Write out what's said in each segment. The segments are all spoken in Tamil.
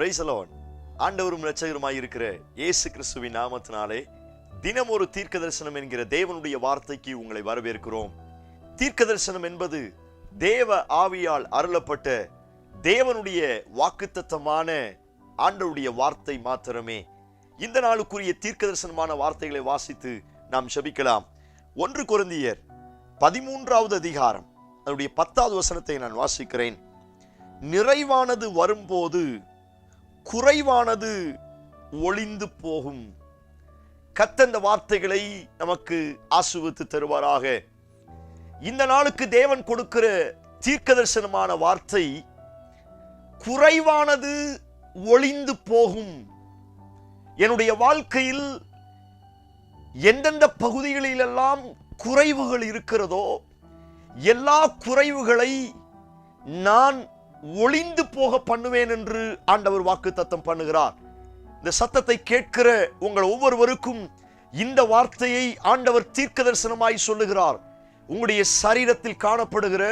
Price the Lord. ஆண்டவரும் இரட்சகருமாய் இருக்கிற இயேசு கிறிஸ்துவின் நாமத்தினாலே தினம் ஒரு தீர்க்க தரிசனம் என்கிற தேவனுடைய வார்த்தைக்கு உங்களை வரவேற்கிறோம். தீர்க்க தரிசனம் என்பது தேவ ஆவியால் அருளப்பட்ட தேவனுடைய வாக்குத்தத்தமான ஆண்டவருடைய வார்த்தை மாத்திரமே. இந்த நாளுக்குரிய தீர்க்க தரிசனமான வார்த்தைகளை வாசித்து நாம் ஜெபிக்கலாம். 1 கொரிந்தியர் 13வது அதிகாரம் அதனுடைய 10வது வசனத்தை நான் வாசிக்கிறேன். நிறைவானது வரும்போது குறைவானது ஒளிந்து போகும். கர்த்தர் இந்த வார்த்தைகளை நமக்கு ஆசீர்வதித்து தருவாராக. இந்த நாளுக்கு தேவன் கொடுக்கிற தீர்க்க தரிசனமான வார்த்தை, குறைவானது ஒளிந்து போகும். என்னுடைய வாழ்க்கையில் எந்தெந்த பகுதிகளிலெல்லாம் குறைவுகள் இருக்கிறதோ எல்லா குறைவுகளை நான் ஒளிந்து போக பண்ணுவேன் என்று ஆண்டவர் வாக்குத்தத்தம் பண்ணுகிறார். இந்த சத்தத்தை கேட்கிற உங்கள் ஒவ்வொருவருக்கும் இந்த வார்த்தையை ஆண்டவர் தீர்க்க தரிசனமாய் சொல்லுகிறார். உங்களுடைய சரீரத்தில் காணப்படுகிற,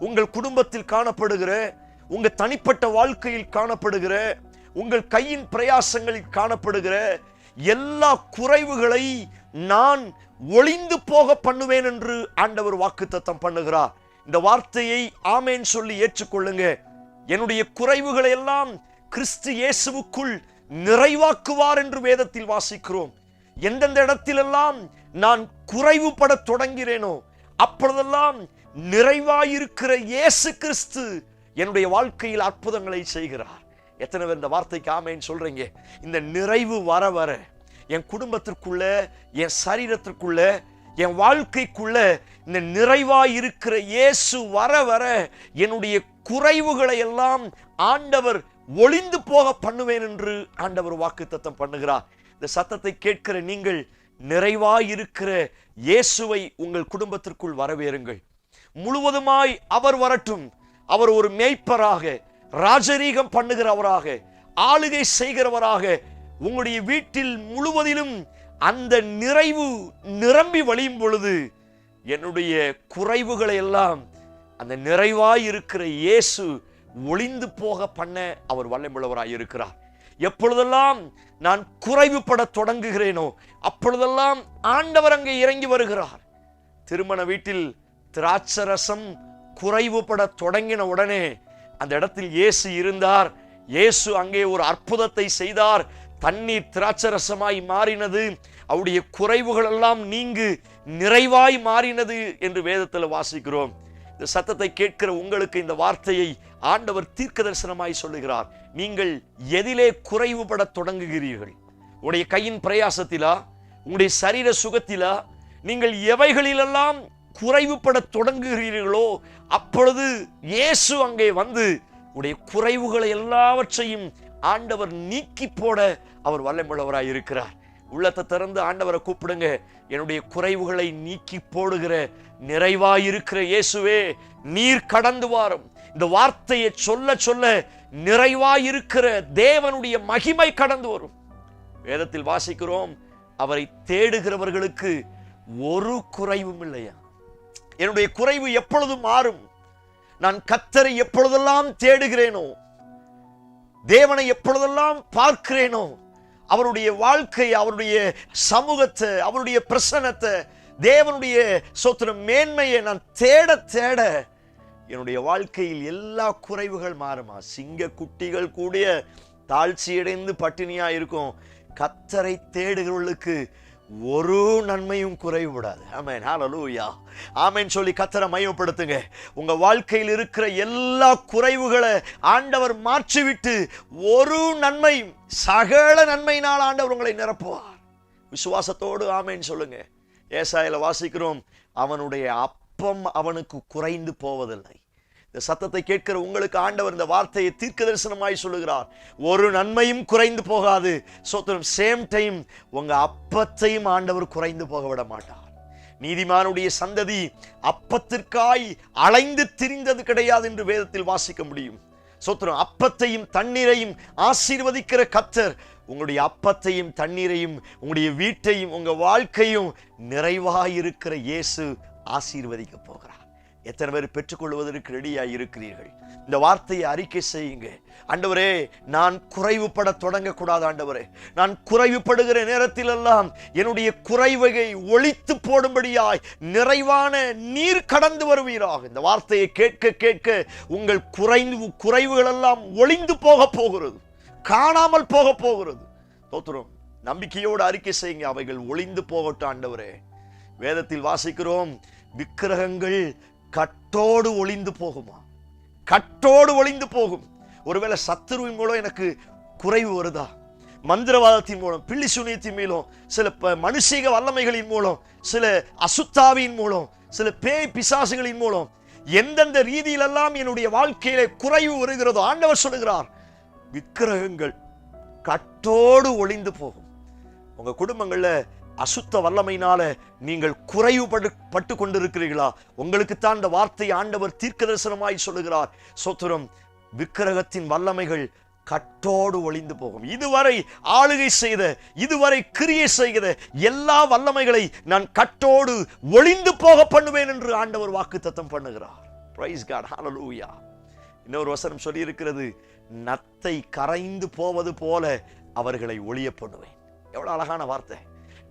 உங்கள் குடும்பத்தில் காணப்படுகிற, உங்கள் தனிப்பட்ட வாழ்க்கையில் காணப்படுகிற, உங்கள் கையின் பிரயாசங்களில் காணப்படுகிற எல்லா குறைவுகளை நான் ஒளிந்து போக பண்ணுவேன் என்று ஆண்டவர் வாக்குத்தத்தம் பண்ணுகிறார். இந்த வார்த்தையை ஆமேன் சொல்லி ஏற்றுக்கொள்ளுங்க. என்னுடைய குறைவுகளை எல்லாம் கிறிஸ்து இயேசுவுக்குள் நிறைவாக்குவார் என்று வேதத்தில் வாசிக்கிறோம். எந்தெந்த இடத்திலெல்லாம் நான் குறைவுபட தொடங்கிறேனோ அப்பொழுதெல்லாம் நிறைவாயிருக்கிற இயேசு கிறிஸ்து என்னுடைய வாழ்க்கையில் அற்புதங்களை செய்கிறார். எத்தனை பேர் இந்த வார்த்தைக்கு ஆமேன் சொல்றீங்க? இந்த நிறைவு வர வர என் குடும்பத்திற்குள்ள, என் சரீரத்திற்குள்ள, என் வாழ்க்கைக்குள்ள இந்த நிறைவாயிருக்கிற இயேசு வர வர என்னுடைய குறைவுகளை எல்லாம் ஆண்டவர் ஒளிந்து போக பண்ணுவேன் என்று ஆண்டவர் வாக்குத்தத்தம் பண்ணுகிறார். இந்த சத்தத்தை கேட்கிற நீங்கள் நிறைவாயிருக்கிற இயேசுவை உங்கள் குடும்பத்திற்குள் வரவேறுங்கள். முழுவதுமாய் அவர் வரட்டும். அவர் ஒரு மேய்ப்பராக, ராஜரீகம் பண்ணுகிறவராக, ஆளுகை செய்கிறவராக உங்களுடைய வீட்டில் முழுவதிலும் அந்த நிறைவு நிரம்பி வழியும் பொழுது என்னுடைய குறைவுகளை எல்லாம் அந்த நிறைவாய் இருக்கிற இயேசு ஒளிந்து போக பண்ண அவர் வல்லமையுள்ளவராய் இருக்கிறார். எப்பொழுதெல்லாம் நான் குறைவுபட தொடங்குகிறேனோ அப்பொழுதெல்லாம் ஆண்டவர் அங்கே இறங்கி வருகிறார். திருமண வீட்டில் திராட்சரசம் குறைவுபட தொடங்கின உடனே அந்த இடத்தில் இயேசு இருந்தார். இயேசு அங்கே ஒரு அற்புதத்தை செய்தார். தண்ணீர் திராட்சரசமாய் மாறினது. அவருடைய குறைவுகள் எல்லாம் நீங்கு நிறைவாய் மாறினது என்று வேதத்தில் வாசிக்கிறோம். இந்த சத்தத்தை கேட்கிற உங்களுக்கு இந்த வார்த்தையை ஆண்டவர் தீர்க்க தரிசனமாய் சொல்லுகிறார். நீங்கள் எதிலே குறைவுபட தொடங்குகிறீர்கள்? உங்களுடைய கையின் பிரயாசத்திலா, உங்களுடைய சரீர சுகத்திலா? நீங்கள் எவைகளிலெல்லாம் குறைவுபட தொடங்குகிறீர்களோ அப்பொழுது இயேசு அங்கே வந்து உடைய குறைவுகளை எல்லாவற்றையும் ஆண்டவர் நீக்கி போட அவர் வல்லமையுள்ளவராய் இருக்கிறார். உள்ளத்தை திறந்து ஆண்டவரை கூப்பிடுங்க. என்னுடைய குறைவுகளை நீக்கி போடுகிற நிறைவாயிருக்கிற இயேசுவே, நீர் கடந்து வாரும். இந்த வார்த்தையை சொல்ல சொல்ல நிறைவாயிருக்கிற தேவனுடைய மகிமை கடந்து வரும். வேதத்தில் வாசிக்கிறோம், அவரை தேடுகிறவர்களுக்கு ஒரு குறைவும் இல்லையா. என்னுடைய குறைவு எப்பொழுது மாறும்? நான் கர்த்தரை எப்பொழுதெல்லாம் தேடுகிறேனோ, தேவனை எப்பொழுதெல்லாம் பார்க்கிறேனோ, அவருடைய வாழ்க்கை, அவருடைய சமூகத்தை, அவருடைய பிரசன்னத்தை, தேவனுடைய சொத்திர மேன்மையை நான் தேட தேட என்னுடைய வாழ்க்கையில் எல்லா குறைவுகள் மாறுமா. சிங்க குட்டிகள் கூடிய தாழ்ச்சியடைந்து பட்டினியா இருக்கும். கர்த்தரை தேடுகிறவர்களுக்கு ஒரு நன்மையும் குறைவுபடாது. ஆமென், ஹல்லேலூயா. ஆமென் சொல்லி கர்த்தரை மகிமைப்படுத்துங்க. உங்க வாழ்க்கையில் இருக்கிற எல்லா குறைவுகளை ஆண்டவர் மாற்றிவிட்டு ஒரு நன்மை, சகல நன்மையினால் ஆண்டவர் உங்களை நிரப்புவார். விசுவாசத்தோடு ஆமென் சொல்லுங்க. ஏசாயால வாசிக்கிறோம், அவனுடைய அப்பம் அவனுக்கு குறைந்து போவதில்லை. இந்த சத்தத்தை கேட்கிற உங்களுக்கு ஆண்டவர் இந்த வார்த்தையை தீர்க்க தரிசனமாய் சொல்லுகிறார். ஒரு நன்மையும் குறைந்து போகாது. சேம் டைம் உங்க அப்பத்தையும் ஆண்டவர் குறைந்து போக விட மாட்டார். நீதிமானுடைய சந்ததி அப்பத்திற்காய் அலைந்து திரிந்தது கிடையாது என்று வேதத்தில் வாசிக்க முடியும். அப்பத்தையும் தண்ணீரையும் ஆசீர்வதிக்கிற கர்த்தர் உங்களுடைய அப்பத்தையும் தண்ணீரையும், உங்களுடைய வீட்டையும், உங்க வாழ்க்கையும் நிறைவாயிருக்கிற இயேசு ஆசீர்வதிக்க போகிறார். எத்தனை பேர் பெற்றுக்கொள்வதற்கு ரெடியாக இருக்கிறீர்கள்? இந்த வார்த்தையை அறிக்கை செய்யுங்க. ஆண்டவரே, நான் குறைவுபட தொடங்கக்கூடாது. ஆண்டவரே, நான் குறைவுபடுகிற நேரத்தில் எல்லாம் என்னுடைய குறைவை ஒழித்து போடும்படியாய் நிறைவான நீர் கடந்து வருவீராக. இந்த வார்த்தையை கேட்க கேட்க உங்கள் குறைவுகள் எல்லாம் ஒளிந்து போக போகிறது, காணாமல் போக போகிறது. தோத்திரம். நம்பிக்கையோடு அறிக்கை செய்யுங்க, அவைகள் ஒளிந்து போகட்டும். ஆண்டவரே, வேதத்தில் வாசிக்கிறோம், விக்கிரகங்கள் கட்டோடு ஒளிந்து போகுமா? கட்டோடு ஒளிந்து போகும். ஒருவேளை சத்துருவின் மூலம் எனக்கு குறைவு வருதா? மந்திரவாதத்தின் மூலம், பில்லி சுனியத்தின் மூலம், சில மனுஷீக வல்லமைகளின் மூலம், சில அசுத்தாவின் மூலம், சில பேய் பிசாசுகளின் மூலம் எந்தெந்த ரீதியிலெல்லாம் என்னுடைய வாழ்க்கையிலே குறைவு வருகிறதோ, ஆண்டவர் சொல்லுகிறார், விக்கிரகங்கள் கட்டோடு ஒளிந்து போகும். உங்க குடும்பங்கள்ல அசுத்த வல்லமையினால நீங்கள் குறைவுபட்டு கொண்டிருக்கிறீர்களா? உங்களுக்குத்தான் இந்த வார்த்தையை ஆண்டவர் தீர்க்கதரிசனமாய் சொல்லுகிறார். சோத்திரம். விக்கிரகத்தின் வல்லமைகள் கட்டோடு ஒளிந்து போகும். இதுவரை ஆளுகை செய்த, இதுவரை கிரியை செய்த எல்லா வல்லமைகளை நான் கட்டோடு ஒளிந்து போக பண்ணுவேன் என்று ஆண்டவர் வாக்குத்தத்தம் பண்ணுகிறார். Praise God. ஹல்லேலூயா. இன்னொரு வசனம் சொல்லி இருக்கிறது, நத்தை கரைந்து போவது போல அவர்களை ஒளிய பண்ணுவேன். எவ்வளவு அழகான வார்த்தை.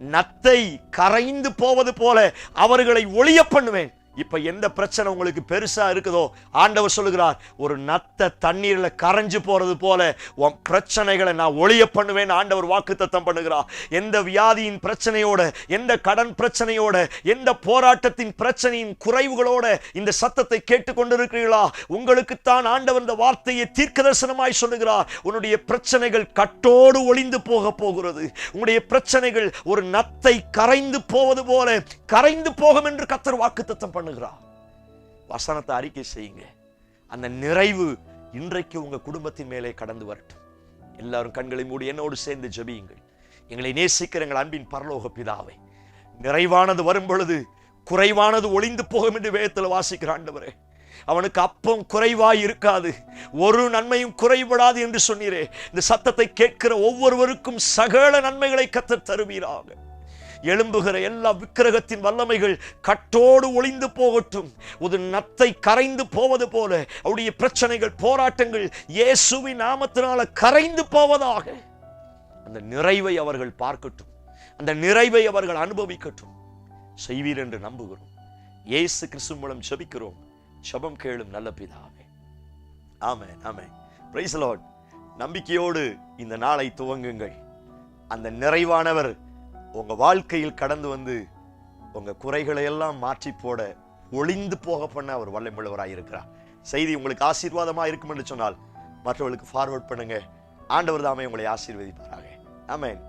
நத்தை கரைந்து போவது போல அவர்களை ஒளிய பண்ணுவேன். இப்ப எந்த பிரச்சனை உங்களுக்கு பெருசா இருக்குதோ, ஆண்டவர் சொல்லுகிறார், ஒரு நத்த தண்ணீர்ல கரைஞ்சு போறது போல உன் பிரச்சனைகளை நான் ஒளிய பண்ணுவேன். ஆண்டவர் வாக்குத்தத்தம் பண்ணுகிறார். எந்த வியாதியின் பிரச்சனையோட, எந்த கடன் பிரச்சனையோட, எந்த போராட்டத்தின் பிரச்சனையின் குறைவுகளோட இந்த சத்தத்தை கேட்டுக்கொண்டிருக்கிறீர்களா? உங்களுக்குத்தான் ஆண்டவர் இந்த வார்த்தையை தீர்க்கதரிசனமாய் சொல்லுகிறார். உன்னுடைய பிரச்சனைகள் கட்டோடு ஒளிந்து போக போகிறது. உன்னுடைய பிரச்சனைகள் ஒரு நத்தை கரைந்து போவது போல கரைந்து போகும் என்று கர்த்தர் வாக்குத்தத்தம் பண்ணுகிறார். வசனத்தை அறிக்கை செய்யுங்க. அந்த நிறைவு இன்றைக்கு உங்க குடும்பத்தின் மேலே கடந்து வரட்டும். எல்லாரும் கண்களை மூடி என்னோடு சேர்ந்து ஜெபியுங்கள். எங்களை நேசிக்கிற எங்கள் அன்பின் பரலோக பிதாவே, நிறைவானது வரும் பொழுது குறைவானது ஒளிந்து போகும் என்று வேதத்தில் வாசிக்கிற ஆண்டவரே, அவனுக்கு அப்பம் குறைவாய் இருக்காது, ஒரு நன்மையும் குறைபடாது என்று சொன்னீரே. இந்த சத்தத்தை கேட்கிற ஒவ்வொருவருக்கும் சகல நன்மைகளை கர்த்தர் தருவீராக. எழும்புகிற எல்லா விக்கிரகத்தின் வல்லமைகள் கட்டோடு ஒளிந்து போகட்டும். ஒரு நத்தை கரைந்து போவது போல அவருடைய பிரச்சனைகள், போராட்டங்கள் இயேசுவின் நாமத்தினால கரைந்து போவதாக. அந்த நிறைவை அவர்கள் பார்க்கட்டும், அந்த நிறைவை அவர்கள் அனுபவிக்கட்டும். செய்வீர் என்று நம்புகிறோம். இயேசு கிறிஸ்து மூலம் ஜெபிக்கிறோம். ஜெபம் கேளும் நல்ல பிதாவே. Amen, amen. Praise the Lord. நம்பிக்கையோடு இந்த நாளை துவங்குங்கள். அந்த நிறைவானவர் உங்க வாழ்க்கையில் கடந்து வந்து உங்க குறைகளை எல்லாம் மாற்றி போட, ஒளிந்து போக பண்ண அவர் வல்லமையுள்ளவராய் இருக்கிறார். செய்தி உங்களுக்கு ஆசீர்வாதமா இருக்கும் என்று சொன்னால் மற்றவர்களுக்கு ஃபார்வர்ட் பண்ணுங்க. ஆண்டவர் தாமே உங்களை ஆசீர்வதிப்பாராக. ஆமென்.